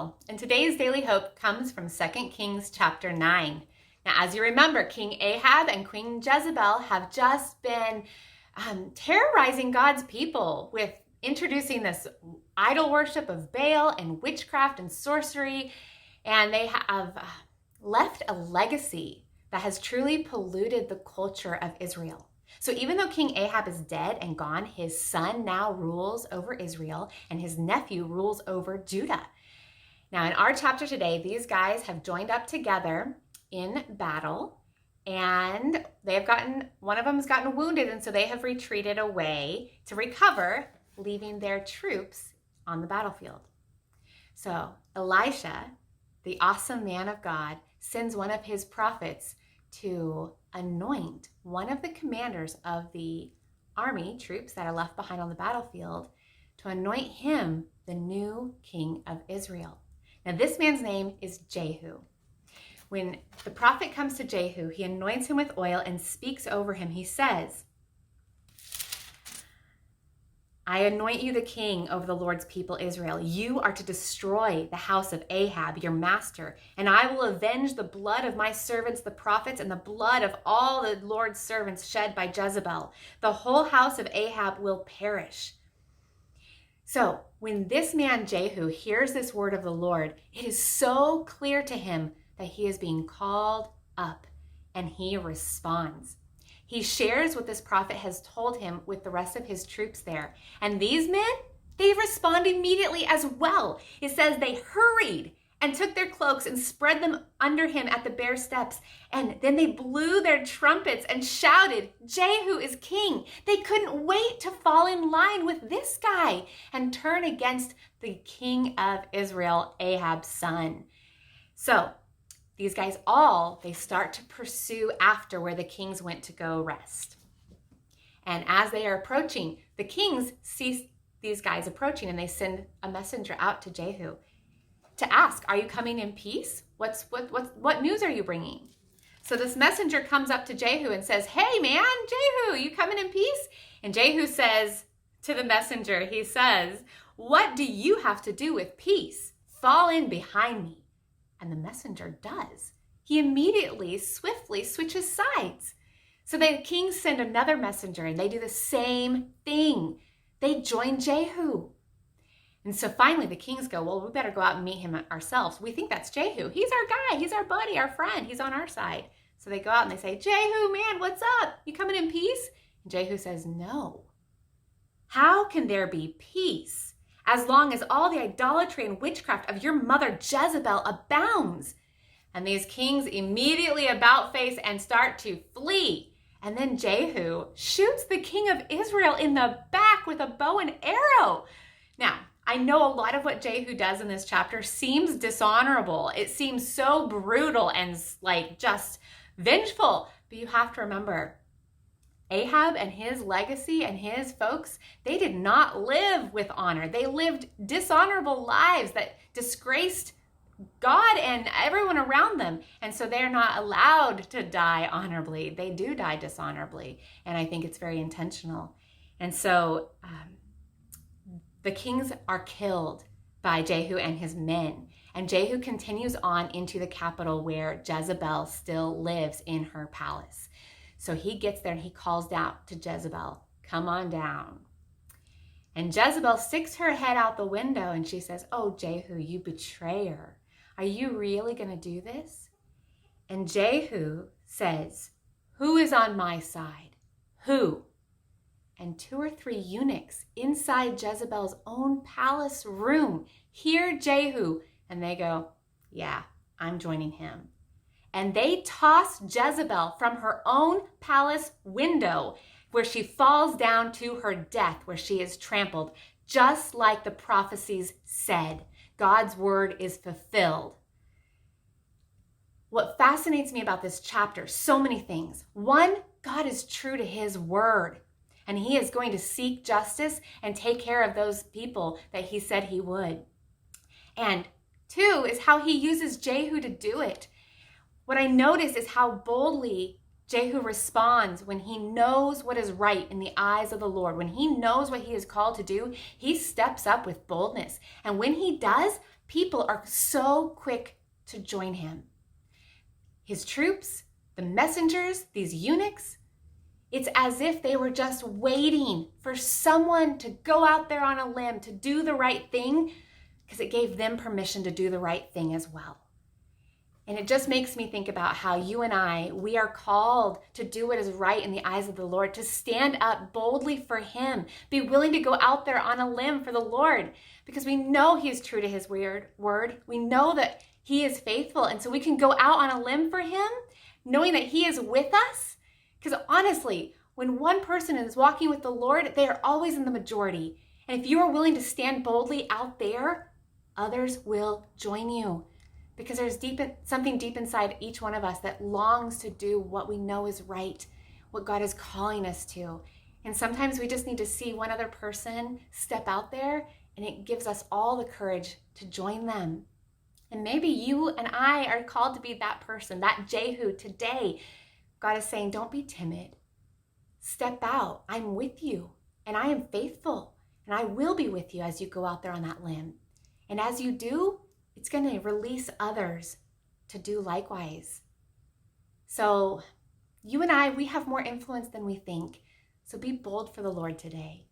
Samuel, and today's Daily Hope comes from 2 Kings chapter 9. Now, as you remember, King Ahab and Queen Jezebel have just been terrorizing God's people with introducing this idol worship of Baal and witchcraft and sorcery, and they have left a legacy that has truly polluted the culture of Israel. So even though King Ahab is dead and gone, his son now rules over Israel and his nephew rules over Judah. Now in our chapter today, these guys have joined up together in battle, and one of them has gotten wounded, and so they have retreated away to recover, leaving their troops on the battlefield. So Elisha, the awesome man of God, sends one of his prophets to anoint one of the commanders of the army troops that are left behind on the battlefield, to anoint him the new king of Israel. Now this man's name is Jehu. When the prophet comes to Jehu, he anoints him with oil and speaks over him. He says, I anoint you the king over the Lord's people Israel. You are to destroy the house of Ahab, your master, and I will avenge the blood of my servants, the prophets, and the blood of all the Lord's servants shed by Jezebel. The whole house of Ahab will perish. So when this man Jehu hears this word of the Lord, it is so clear to him that he is being called up, and he responds. He shares what this prophet has told him with the rest of his troops there. And these men, they respond immediately as well. It says they hurried and took their cloaks and spread them under him at the bare steps. And then they blew their trumpets and shouted, Jehu is king. They couldn't wait to fall in line with this guy and turn against the king of Israel, Ahab's son. So these guys they start to pursue after where the kings went to go rest. And as they are approaching, the kings see these guys approaching, and they send a messenger out to Jehu to ask, are you coming in peace? What news are you bringing? So this messenger comes up to Jehu and says, hey man, Jehu, you coming in peace? And Jehu says to the messenger, he says, what do you have to do with peace? Fall in behind me. And the messenger does. He immediately, swiftly switches sides. So the kings send another messenger, and they do the same thing. They join Jehu. And so finally the kings go, well, we better go out and meet him ourselves. We think that's Jehu. He's our guy. He's our buddy, our friend. He's on our side. So they go out and they say, Jehu, man, what's up? You coming in peace? And Jehu says, no. How can there be peace as long as all the idolatry and witchcraft of your mother Jezebel abounds? And these kings immediately about face and start to flee. And then Jehu shoots the king of Israel in the back with a bow and arrow. Now, I know a lot of what Jehu does in this chapter seems dishonorable. It seems so brutal and just vengeful. But you have to remember, Ahab and his legacy and his folks, they did not live with honor. They lived dishonorable lives that disgraced God and everyone around them. And so they're not allowed to die honorably. They do die dishonorably. And I think it's very intentional. And so the kings are killed by Jehu and his men. And Jehu continues on into the capital where Jezebel still lives in her palace. So he gets there and he calls out to Jezebel, come on down. And Jezebel sticks her head out the window and she says, oh, Jehu, you betrayer. Are you really going to do this? And Jehu says, who is on my side? Who? And 2 or 3 eunuchs inside Jezebel's own palace room hear Jehu, and they go, yeah, I'm joining him. And they toss Jezebel from her own palace window, where she falls down to her death, where she is trampled, just like the prophecies said. God's word is fulfilled. What fascinates me about this chapter, so many things. 1, God is true to his word, and he is going to seek justice and take care of those people that he said he would. And 2 is how he uses Jehu to do it. What I notice is how boldly Jehu responds when he knows what is right in the eyes of the Lord. When he knows what he is called to do, he steps up with boldness. And when he does, people are so quick to join him. His troops, the messengers, these eunuchs, it's as if they were just waiting for someone to go out there on a limb to do the right thing, because it gave them permission to do the right thing as well. And it just makes me think about how you and I, we are called to do what is right in the eyes of the Lord, to stand up boldly for him, be willing to go out there on a limb for the Lord, because we know he is true to his word. We know that he is faithful. And so we can go out on a limb for him, knowing that he is with us. Because honestly, when one person is walking with the Lord, they are always in the majority. And if you are willing to stand boldly out there, others will join you. Because there's something deep inside each one of us that longs to do what we know is right, what God is calling us to. And sometimes we just need to see one other person step out there, and it gives us all the courage to join them. And maybe you and I are called to be that person, that Jehu today. God is saying, don't be timid. Step out. I'm with you, and I am faithful, and I will be with you as you go out there on that limb. And as you do, it's going to release others to do likewise. So you and I, we have more influence than we think. So be bold for the Lord today.